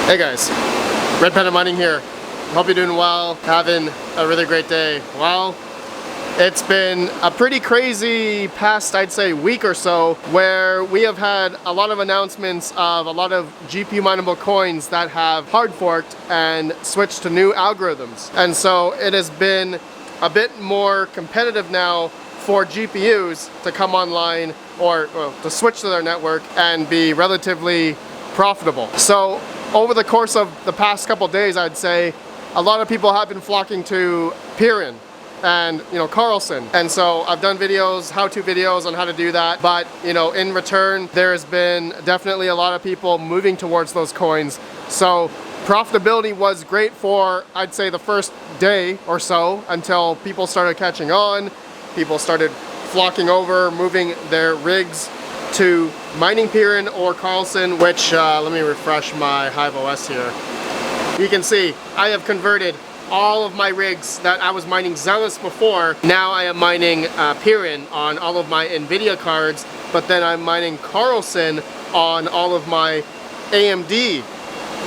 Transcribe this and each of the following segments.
Hey guys, RedPandaMining here. Hope you're doing well, having a really great day. Well, it's been a pretty crazy past, I'd say, week or so, where we have had a lot of announcements of a lot of GPU mineable coins that have hard forked and switched to new algorithms. And so it has been a bit more competitive now for GPUs to come online or to switch to their network and be relatively profitable. So over the course of the past couple days, I'd say a lot of people have been flocking to Pirin and Carlson, and so I've done videos, how-to videos on how to do that, but in return there's been definitely a lot of people moving towards those coins. So profitability was great for, I'd say, the first day or so, until people started catching on, people started flocking over, moving their rigs to mining Pirin or Carlson, which let me refresh my Hive OS here. You can see I have converted all of my rigs that I was mining Zealous before. Now I am mining Pirin on all of my NVIDIA cards, but then I'm mining Carlson on all of my AMD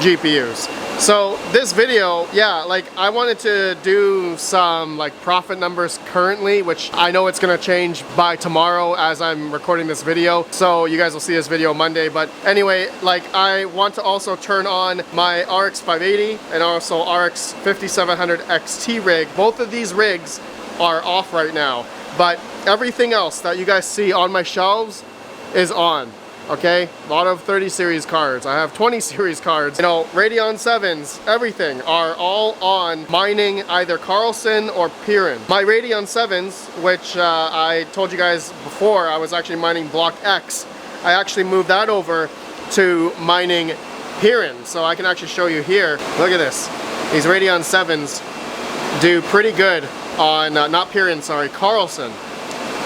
GPUs. So this video, yeah, I wanted to do some profit numbers currently, which I know it's gonna change by tomorrow as I'm recording this video. So you guys will see this video Monday. But anyway, I want to also turn on my RX 580 and also RX 5700 XT rig. Both of these rigs are off right now, but everything else that you guys see on my shelves is on. Okay, a lot of 30 series cards. I have 20 series cards. Radeon 7s, everything are all on mining either Carlson or Pirin. My Radeon 7s, which I told you guys before, I was actually mining Block X. I actually moved that over to mining Pirin. So I can actually show you here. Look at this. These Radeon 7s do pretty good on, not Pirin, sorry, Carlson.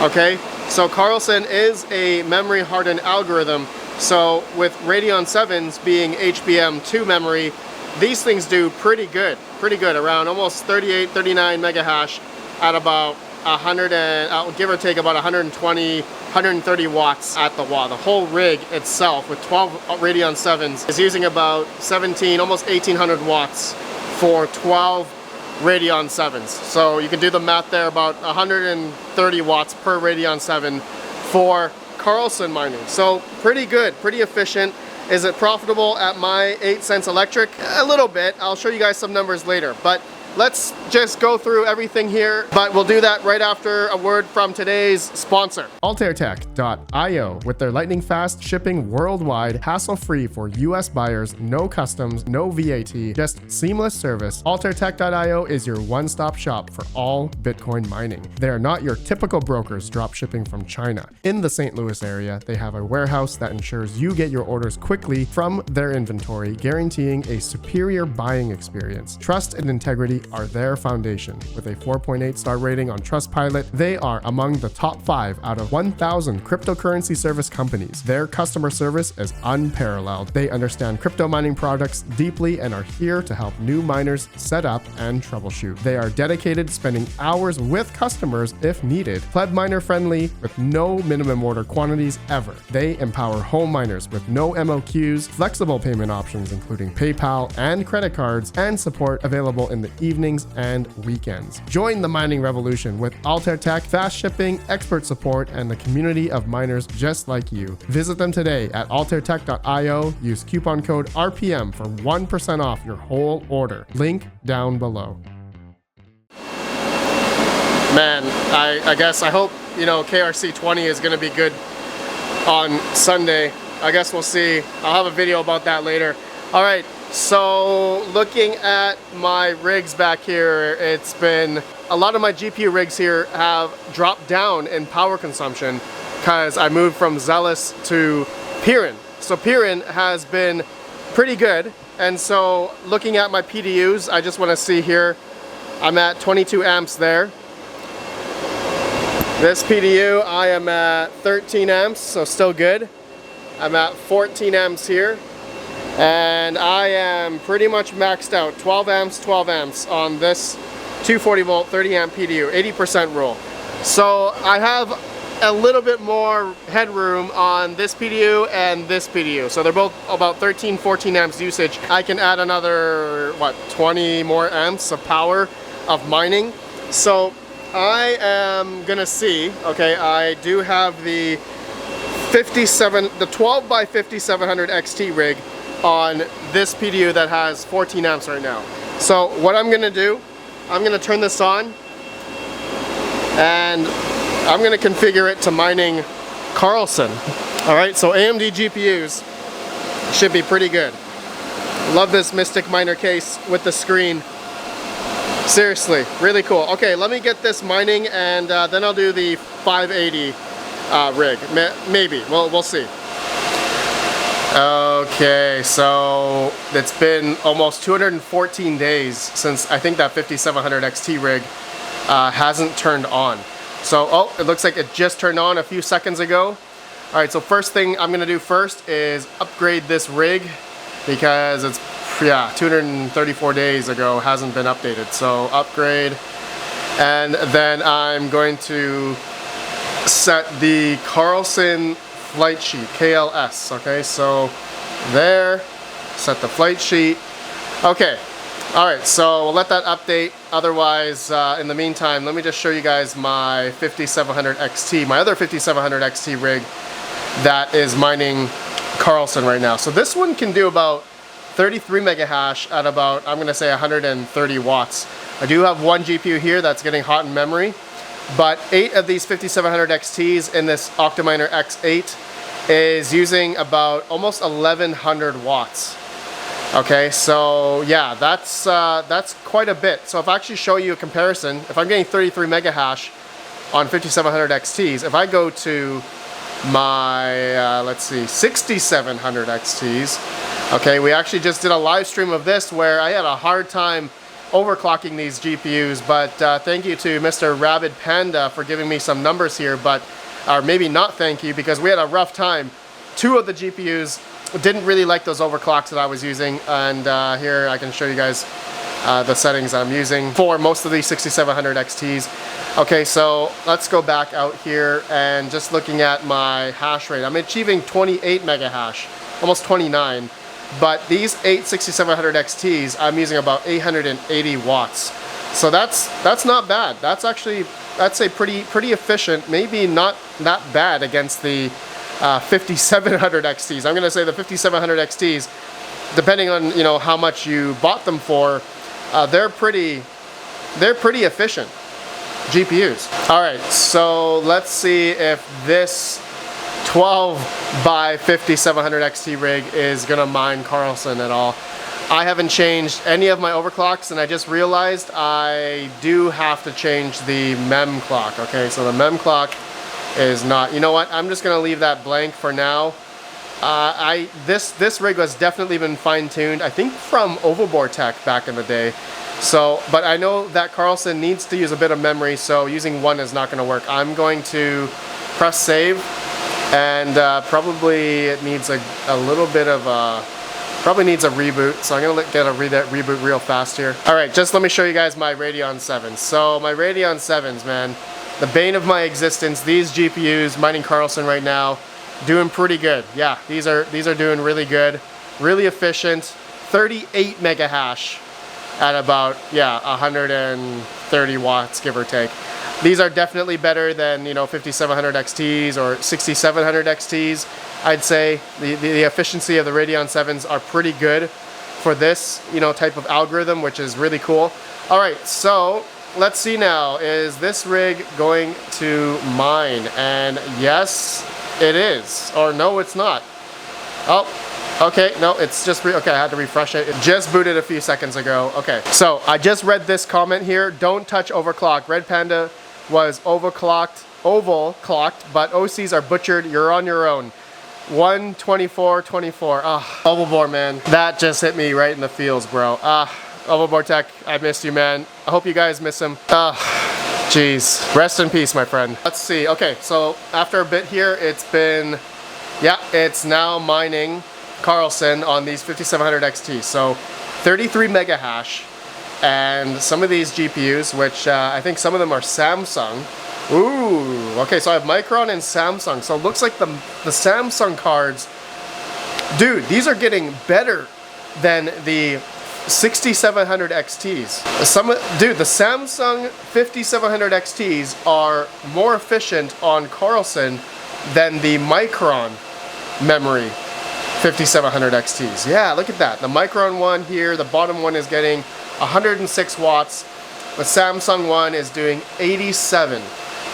Okay. So Carlson is a memory hardened algorithm. So with Radeon 7s being HBM2 memory, these things do pretty good, around almost 38, 39 mega hash at about 100 and give or take about 120, 130 watts at the watt. The whole rig itself with 12 Radeon 7s is using about 17, almost 1800 watts for 12 Radeon 7s. So you can do the math there, about 130 watts per Radeon 7 for Carlson mining. So pretty good, pretty efficient. Is it profitable at my 8 cents electric? A little bit. I'll show you guys some numbers later, but let's just go through everything here, but we'll do that right after a word from today's sponsor. AltairTech.io, with their lightning fast shipping worldwide, hassle-free for US buyers, no customs, no VAT, just seamless service. AltairTech.io is your one-stop shop for all Bitcoin mining. They are not your typical brokers drop shipping from China. In the St. Louis area, they have a warehouse that ensures you get your orders quickly from their inventory, guaranteeing a superior buying experience. Trust and integrity are their foundation. With a 4.8 star rating on Trustpilot, they are among the top 5 out of 1,000 cryptocurrency service companies. Their customer service is unparalleled. They understand crypto mining products deeply and are here to help new miners set up and troubleshoot. They are dedicated, spending hours with customers if needed. Pleb miner friendly with no minimum order quantities ever. They empower home miners with no MOQs, flexible payment options including PayPal and credit cards, and support available in the evenings and weekends. Join the mining revolution with Altair Tech, fast shipping, expert support, and the community of miners just like you. Visit them today at altairtech.io. Use coupon code RPM for 1% off your whole order. Link down below. Man, I guess I hope KRC 20 is going to be good on Sunday. I guess we'll see. I'll have a video about that later. All right. So looking at my rigs back here, it's been a lot of my GPU rigs here have dropped down in power consumption because I moved from Zealous to Pirin. So Pirin has been pretty good. And so looking at my PDUs, I just want to see here, I'm at 22 amps there. This PDU, I am at 13 amps, so still good. I'm at 14 amps here. And I am pretty much maxed out, 12 amps on this 240 volt 30 amp PDU, 80% rule. So I have a little bit more headroom on this PDU and this PDU. So they're both about 13, 14 amps usage. I can add another, what, 20 more amps of power of mining. So I am gonna see, okay, I do have the 12 by 5700 XT rig on this PDU that has 14 amps right now. So what I'm gonna do, I'm gonna turn this on and I'm gonna configure it to mining Carlson. All right, so AMD GPUs should be pretty good. Love this Mystic Miner case with the screen. Seriously, really cool. Okay, let me get this mining and then I'll do the 580 rig. Maybe, we'll see. Okay, so it's been almost 214 days since I think that 5700 XT rig hasn't turned on. So, oh, it looks like it just turned on a few seconds ago. All right, so first thing I'm gonna do first is upgrade this rig because it's, yeah, 234 days ago, hasn't been updated. So upgrade, and then I'm going to set the Carlson flight sheet, KLS, okay? So there, set the flight sheet. Okay, all right, so we'll let that update. Otherwise, in the meantime, let me just show you guys my 5700 XT, my other 5700 XT rig that is mining Carlson right now. So this one can do about 33 mega hash at about, I'm gonna say 130 watts. I do have one GPU here that's getting hot in memory, but 8 of these 5700 XTs in this Octominer X8 is using about almost 1100 watts. Okay, so yeah, that's quite a bit. So if I actually show you a comparison, if I'm getting 33 mega hash on 5700 XTs, if I go to my, let's see, 6700 XTs, okay, we actually just did a live stream of this where I had a hard time overclocking these GPUs, but thank you to Mr. Rabid Panda for giving me some numbers here, but, or maybe not thank you, because we had a rough time. 2 of the GPUs didn't really like those overclocks that I was using, and here I can show you guys the settings I'm using for most of these 6700 XTs. Okay, so let's go back out here and just looking at my hash rate. I'm achieving 28 mega hash, almost 29, but these 8 6700 XTs, I'm using about 880 watts. So that's not bad. That's actually, I'd say pretty efficient, maybe not that bad against the 5700 XTs. I'm gonna say the 5700 XTs, depending on, you know, how much you bought them for, they're pretty efficient GPUs. All right, so let's see if this 12 by 5700 XT rig is gonna mine Carlson at all. I haven't changed any of my overclocks, and I just realized I do have to change the mem clock. Okay, so the mem clock is not, you know what, I'm just gonna leave that blank for now. This rig was definitely been fine-tuned, I think from Overboard Tech back in the day. So, but I know that Carlson needs to use a bit of memory, so using one is not gonna work. I'm going to press save, and probably it needs a little bit of a, probably needs a reboot, so I'm gonna get a reboot real fast here. All right, just let me show you guys my Radeon 7s. So my Radeon 7s, man, the bane of my existence. These GPUs mining Carlson right now, doing pretty good. Yeah, these are doing really good, really efficient. 38 mega hash at about, yeah, 130 watts, give or take. These are definitely better than, you know, 5700 XTs or 6700 XTs. I'd say the efficiency of the Radeon 7s are pretty good for this, you know, type of algorithm, which is really cool. All right, so let's see now, is this rig going to mine? And yes, it is, or no, it's not. Oh, okay, no, it's just, okay, I had to refresh it. It just booted a few seconds ago. Okay, so I just read this comment here, don't touch overclock. Red Panda was overclocked, oval clocked, but OCs are butchered, you're on your own. 124.24, Overboard, man. That just hit me right in the feels, bro. Overboard Tech, I missed you, man. I hope you guys miss him. Jeez, rest in peace, my friend. Let's see, okay, so after a bit here, it's been, yeah, it's now mining Carlson on these 5700 XT. So 33 mega hash, and some of these GPUs, which I think some of them are Samsung, Ooh, okay, so I have Micron and Samsung. So it looks like the Samsung cards, dude, these are getting better than the 6700 XTs. Dude, the Samsung 5700 XTs are more efficient on Carlson than the Micron memory 5700 XTs. Yeah, look at that. The Micron one here, the bottom one is getting 106 watts. The Samsung one is doing 87.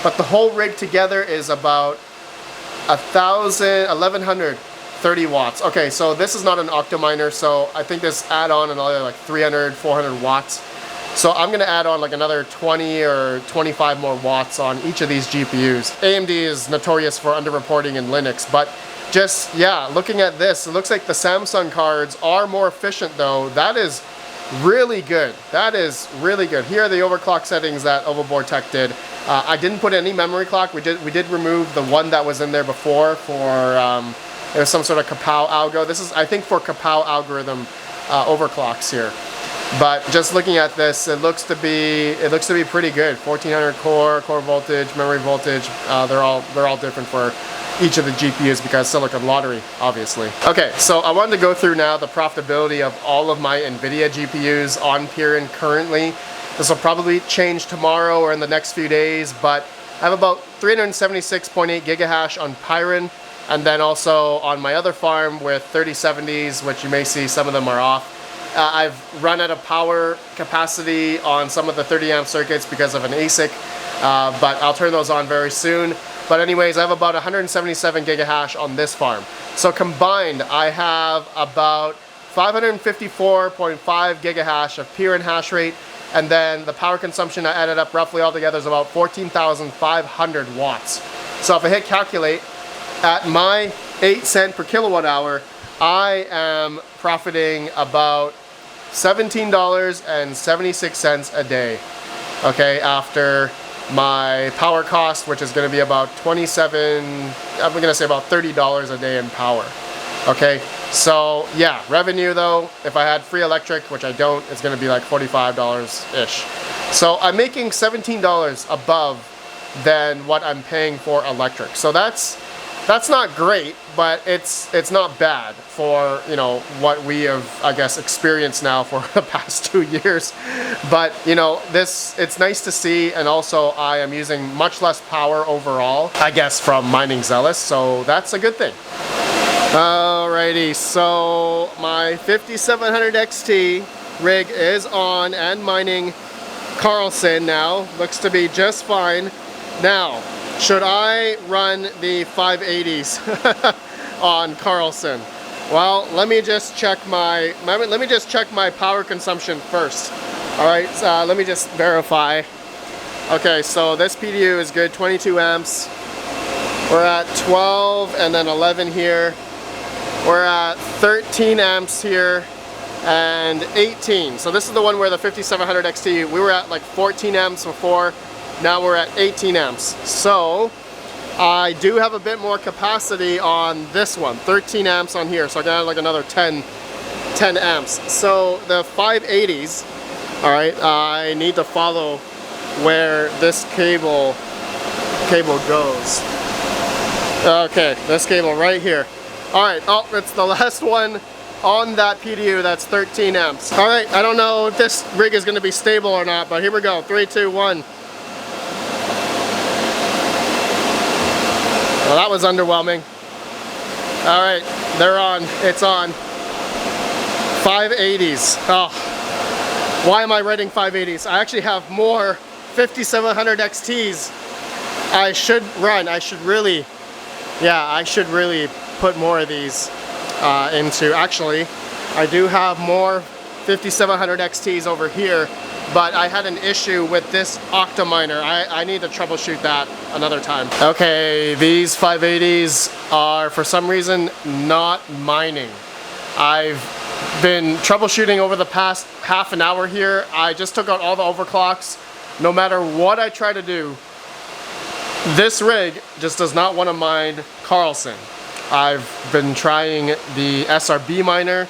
But the whole rig together is about 1130 watts. Okay, so this is not an octominer, so I think this add on another like 300, 400 watts. So I'm gonna add on like another 20 or 25 more watts on each of these GPUs. AMD is notorious for underreporting in Linux, but just, yeah, looking at this, it looks like the Samsung cards are more efficient though. That is really good. That is really good. Here are the overclock settings that Overboard Tech did. I didn't put any memory clock. We did remove the one that was in there before for it was some sort of Kapow algo. This is, I think, for Kapow algorithm overclocks here. But just looking at this, it looks to be pretty good. 1400 core voltage, memory voltage. They're all different for each of the GPUs because Silicon Lottery, obviously. Okay, so I wanted to go through now the profitability of all of my NVIDIA GPUs on Pirin currently. This will probably change tomorrow or in the next few days, but I have about 376.8 gigahash on Pirin, and then also on my other farm with 3070s, which you may see some of them are off. I've run out of power capacity on some of the 30 amp circuits because of an ASIC, but I'll turn those on very soon. But anyways, I have about 177 gigahash on this farm. So combined, I have about 554.5 gigahash of Pirin hash rate, and then the power consumption I added up roughly altogether is about 14,500 watts. So if I hit calculate, at my 8 cent per kilowatt hour, I am profiting about $17.76 a day, okay, after my power cost, which is going to be about I'm going to say about $30 a day in power. Okay, so yeah, revenue though, if I had free electric, which I don't, it's going to be like $45-ish. So I'm making $17 above than what I'm paying for electric. So that's not great, but it's not bad for, you know, what we have, I guess, experienced now for the past 2 years. But, you know, it's nice to see, and also I am using much less power overall, I guess, from Mining Zealous, so that's a good thing. Alrighty, so my 5700 XT rig is on and mining Carlson now. Looks to be just fine. Now, should I run the 580s on Carlson? Well, let me just check my power consumption first. All right, let me just verify. Okay, so this PDU is good, 22 amps. We're at 12 and then 11 here. We're at 13 amps here and 18. So this is the one where the 5700 XT, we were at like 14 amps before. Now we're at 18 amps. So I do have a bit more capacity on this one, 13 amps on here. So I got like another 10 amps. So the 580s, all right, I need to follow where this cable goes. Okay, this cable right here. All right, oh, it's the last one on that PDU, that's 13 amps. All right, I don't know if this rig is gonna be stable or not, but here we go, 3, 2, 1. Well, that was underwhelming. All right, they're on, it's on. 580s, oh. Why am I writing 580s? I actually have more 5700 XTs I should run. I should really put more of these into, actually, I do have more 5700 XTs over here, but I had an issue with this octominer. I need to troubleshoot that another time. Okay, these 580s are for some reason not mining. I've been troubleshooting over the past half an hour here. I just took out all the overclocks. No matter what I try to do, this rig just does not want to mine Carlson. I've been trying the SRB miner,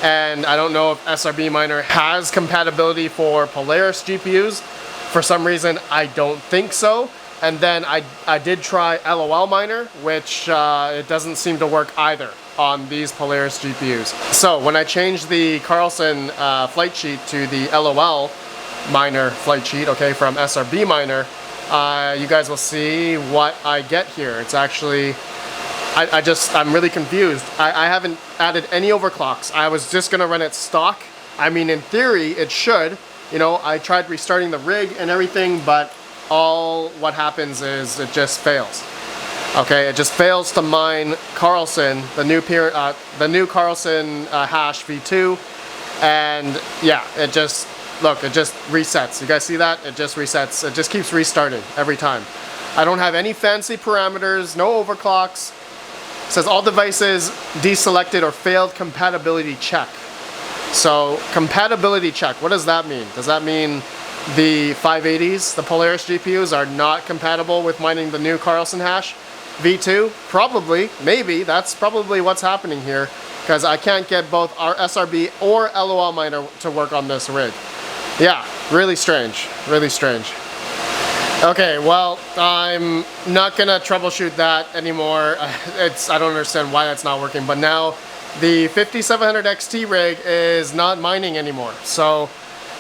and I don't know if SRB miner has compatibility for Polaris GPUs. For some reason, I don't think so. And then I did try LOL miner, which it doesn't seem to work either on these Polaris GPUs. So when I changed the Carlson flight sheet to the LOL miner flight sheet, okay, from SRB miner, you guys will see what I get here. It's actually, I'm really confused. I haven't added any overclocks. I was just gonna run it stock. I mean, in theory, it should. You know, I tried restarting the rig and everything, but what happens is it just fails. Okay, it just fails to mine Carlson, the new Carlson hash v2, and yeah, it just resets. You guys see that? It just resets. It just keeps restarting every time. I don't have any fancy parameters, no overclocks. It says all devices deselected or failed compatibility check. So compatibility check, what does that mean? Does that mean the 580s, the Polaris GPUs, are not compatible with mining the new Carlson hash v2? Probably, maybe. That's probably what's happening here, because I can't get both our SRB or LOL miner to work on this rig. Yeah, really strange, really strange. Okay, well, I'm not gonna troubleshoot that anymore. I don't understand why that's not working, but now the 5700 XT rig is not mining anymore. So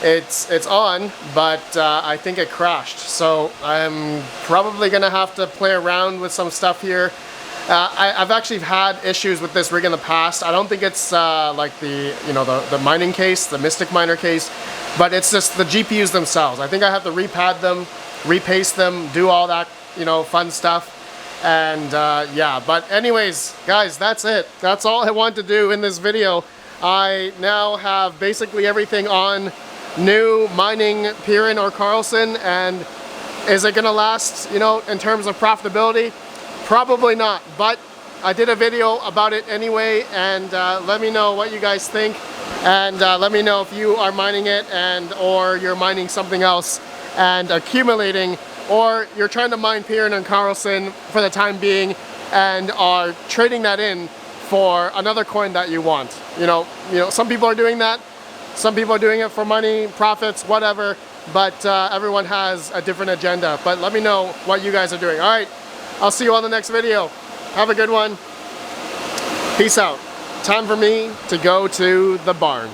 it's on, but I think it crashed. So I'm probably gonna have to play around with some stuff here. I've actually had issues with this rig in the past. I don't think it's like the mining case, the Mystic Miner case, but it's just the GPUs themselves. I think I have to repad them, repaste them, do all that, fun stuff. And yeah, but anyways, guys, that's it. That's all I want to do in this video. I now have basically everything on new mining Pirin or Carlson, and is it gonna last, in terms of profitability? Probably not, but I did a video about it anyway, and let me know what you guys think, and let me know if you are mining it or you're mining something else and accumulating, or you're trying to mine Pirin and Carlson for the time being and are trading that in for another coin that you want. Some people are doing that. Some people are doing it for money, profits, whatever, but everyone has a different agenda. But let me know what you guys are doing. All right, I'll see you on the next video. Have a good one. Peace out. Time for me to go to the barn.